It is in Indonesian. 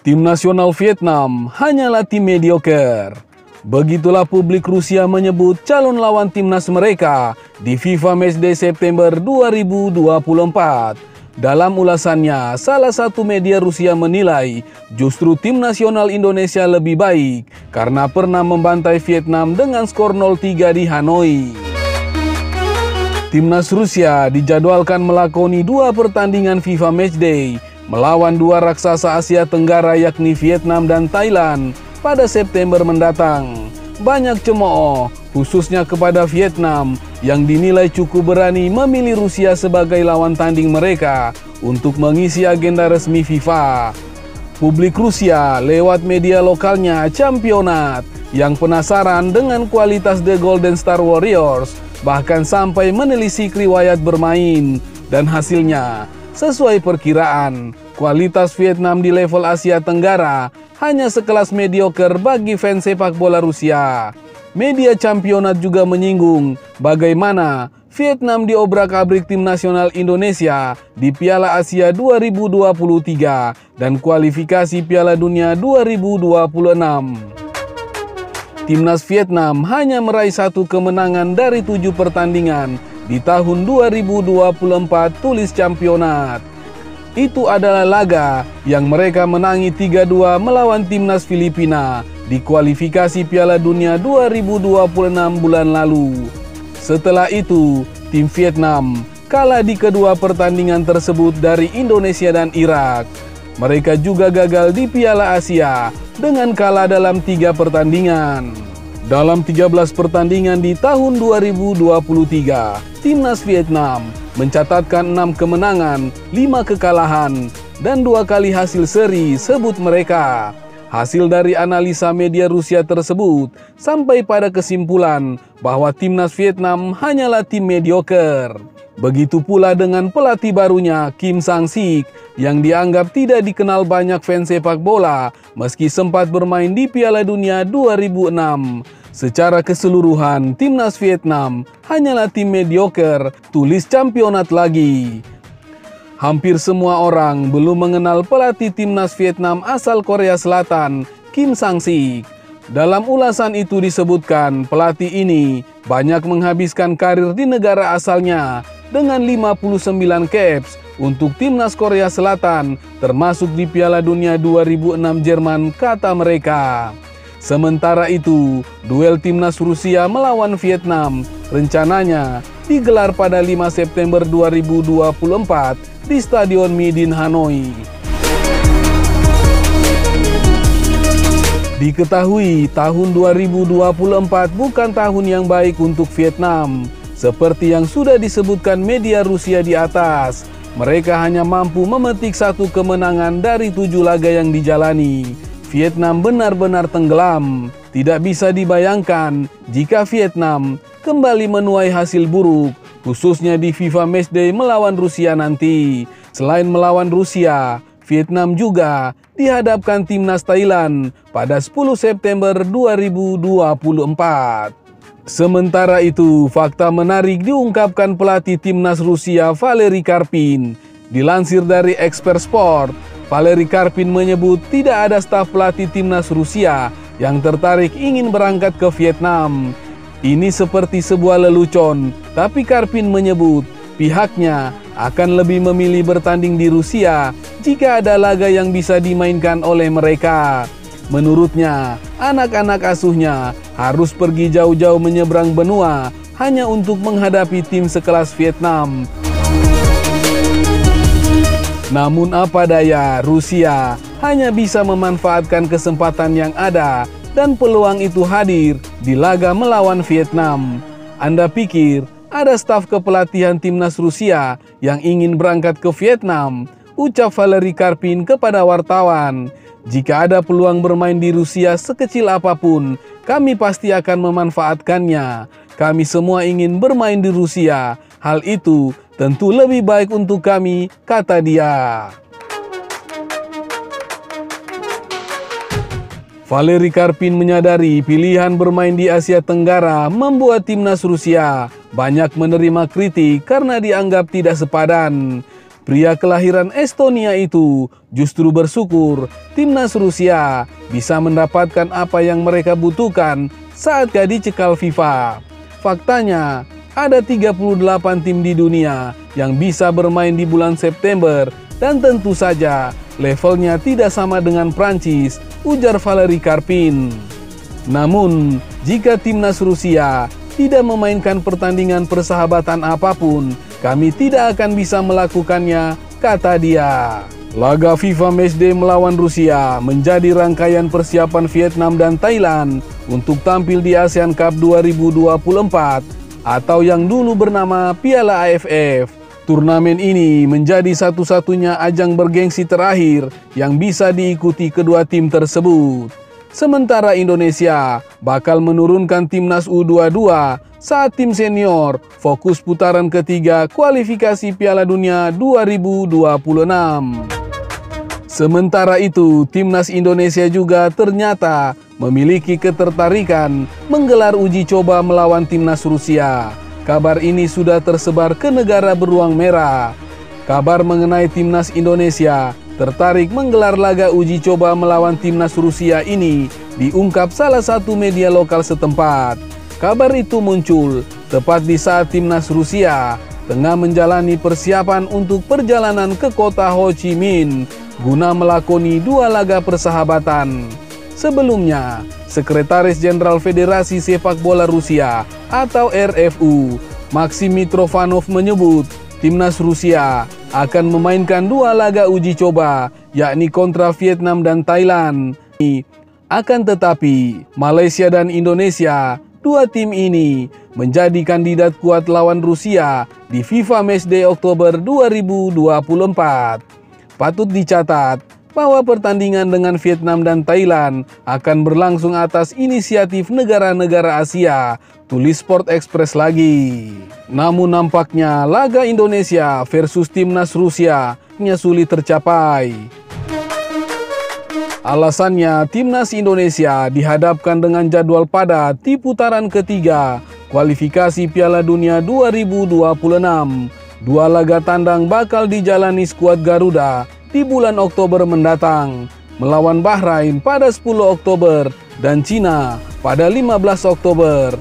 Tim nasional Vietnam hanyalah tim mediocre. Begitulah publik Rusia menyebut calon lawan timnas mereka di FIFA Matchday September 2024. Dalam ulasannya, salah satu media Rusia menilai justru tim nasional Indonesia lebih baik karena pernah membantai Vietnam dengan skor 0-3 di Hanoi. Timnas Rusia dijadwalkan melakoni 2 pertandingan FIFA Matchday melawan 2 raksasa Asia Tenggara yakni Vietnam dan Thailand pada September mendatang. Banyak cemooh, khususnya kepada Vietnam, yang dinilai cukup berani memilih Rusia sebagai lawan tanding mereka untuk mengisi agenda resmi FIFA. Publik Rusia lewat media lokalnya Championat yang penasaran dengan kualitas The Golden Star Warriors, bahkan sampai menelisik riwayat bermain, dan hasilnya sesuai perkiraan, kualitas Vietnam di level Asia Tenggara hanya sekelas mediocre bagi fans sepak bola Rusia. Media Championat juga menyinggung bagaimana Vietnam diobrak-abrik tim nasional Indonesia di Piala Asia 2023 dan kualifikasi Piala Dunia 2026. Timnas Vietnam hanya meraih 1 kemenangan dari 7 pertandingan di tahun 2024, tulis Championat. Itu adalah laga yang mereka menangi 3-2 melawan timnas Filipina di kualifikasi Piala Dunia 2026 bulan lalu. Setelah itu, tim Vietnam kalah di kedua pertandingan tersebut dari Indonesia dan Irak. Mereka juga gagal di Piala Asia dengan kalah dalam 3 pertandingan. Dalam 13 pertandingan di tahun 2023, timnas Vietnam mencatatkan 6 kemenangan, 5 kekalahan, dan 2 kali hasil seri, sebut mereka. Hasil dari analisa media Rusia tersebut sampai pada kesimpulan bahwa timnas Vietnam hanyalah tim mediocre. Begitu pula dengan pelatih barunya Kim Sang-sik yang dianggap tidak dikenal banyak fans sepak bola meski sempat bermain di Piala Dunia 2006. Secara keseluruhan, timnas Vietnam hanyalah tim mediocre, tulis Championat lagi. Hampir semua orang belum mengenal pelatih timnas Vietnam asal Korea Selatan, Kim Sang-sik. Dalam ulasan itu disebutkan pelatih ini banyak menghabiskan karir di negara asalnya dengan 59 caps untuk timnas Korea Selatan, termasuk di Piala Dunia 2006 Jerman, kata mereka. Sementara itu, duel timnas Rusia melawan Vietnam rencananya digelar pada 5 September 2024 di Stadion Midin Hanoi. Diketahui tahun 2024 bukan tahun yang baik untuk Vietnam. Seperti yang sudah disebutkan media Rusia di atas, mereka hanya mampu memetik 1 kemenangan dari 7 laga yang dijalani. Vietnam benar-benar tenggelam. Tidak bisa dibayangkan jika Vietnam kembali menuai hasil buruk, khususnya di FIFA Matchday melawan Rusia nanti. Selain melawan Rusia, Vietnam juga dihadapkan timnas Thailand pada 10 September 2024. Sementara itu, fakta menarik diungkapkan pelatih timnas Rusia Valery Karpin. Dilansir dari Expert Sport, Valery Karpin menyebut tidak ada staf pelatih timnas Rusia yang tertarik ingin berangkat ke Vietnam. Ini seperti sebuah lelucon, tapi Karpin menyebut pihaknya akan lebih memilih bertanding di Rusia jika ada laga yang bisa dimainkan oleh mereka. Menurutnya, anak-anak asuhnya harus pergi jauh-jauh menyeberang benua hanya untuk menghadapi tim sekelas Vietnam. Namun apa daya, Rusia hanya bisa memanfaatkan kesempatan yang ada dan peluang itu hadir di laga melawan Vietnam. Anda pikir ada staf kepelatihan timnas Rusia yang ingin berangkat ke Vietnam? Ucap Valery Karpin kepada wartawan. Jika ada peluang bermain di Rusia sekecil apapun, kami pasti akan memanfaatkannya. Kami semua ingin bermain di Rusia. Hal itu tentu lebih baik untuk kami, kata dia. Valery Karpin menyadari pilihan bermain di Asia Tenggara membuat timnas Rusia banyak menerima kritik karena dianggap tidak sepadan. Pria kelahiran Estonia itu justru bersyukur timnas Rusia bisa mendapatkan apa yang mereka butuhkan saat gak dicekal FIFA. Faktanya, ada 38 tim di dunia yang bisa bermain di bulan September dan tentu saja levelnya tidak sama dengan Prancis, ujar Valery Karpin. Namun, jika timnas Rusia tidak memainkan pertandingan persahabatan apapun, kami tidak akan bisa melakukannya, kata dia. Laga FIFA Matchday melawan Rusia menjadi rangkaian persiapan Vietnam dan Thailand untuk tampil di ASEAN Cup 2024 atau yang dulu bernama Piala AFF. Turnamen ini menjadi satu-satunya ajang bergengsi terakhir yang bisa diikuti kedua tim tersebut. Sementara Indonesia bakal menurunkan timnas U22 saat tim senior fokus putaran ketiga kualifikasi Piala Dunia 2026. Sementara itu, timnas Indonesia juga ternyata memiliki ketertarikan menggelar uji coba melawan timnas Rusia. Kabar ini sudah tersebar ke negara beruang merah. Kabar mengenai timnas Indonesia tertarik menggelar laga uji coba melawan timnas Rusia ini diungkap salah satu media lokal setempat. Kabar itu muncul tepat di saat timnas Rusia tengah menjalani persiapan untuk perjalanan ke kota Ho Chi Minh guna melakoni dua laga persahabatan. Sebelumnya, Sekretaris Jenderal Federasi Sepak Bola Rusia atau RFU, Maksim Mitrovanov menyebut timnas Rusia akan memainkan dua laga uji coba, yakni kontra Vietnam dan Thailand. Akan tetapi, Malaysia dan Indonesia, dua tim ini menjadi kandidat kuat lawan Rusia di FIFA Matchday Oktober 2024. Patut dicatat bahwa pertandingan dengan Vietnam dan Thailand akan berlangsung atas inisiatif negara-negara Asia, tulis Sport Express lagi. Namun nampaknya laga Indonesia versus timnas Rusia sulit tercapai. Alasannya, timnas Indonesia dihadapkan dengan jadwal padat di putaran ketiga kualifikasi Piala Dunia 2026. Dua laga tandang bakal dijalani skuad Garuda di bulan Oktober mendatang, melawan Bahrain pada 10 Oktober dan Cina pada 15 Oktober.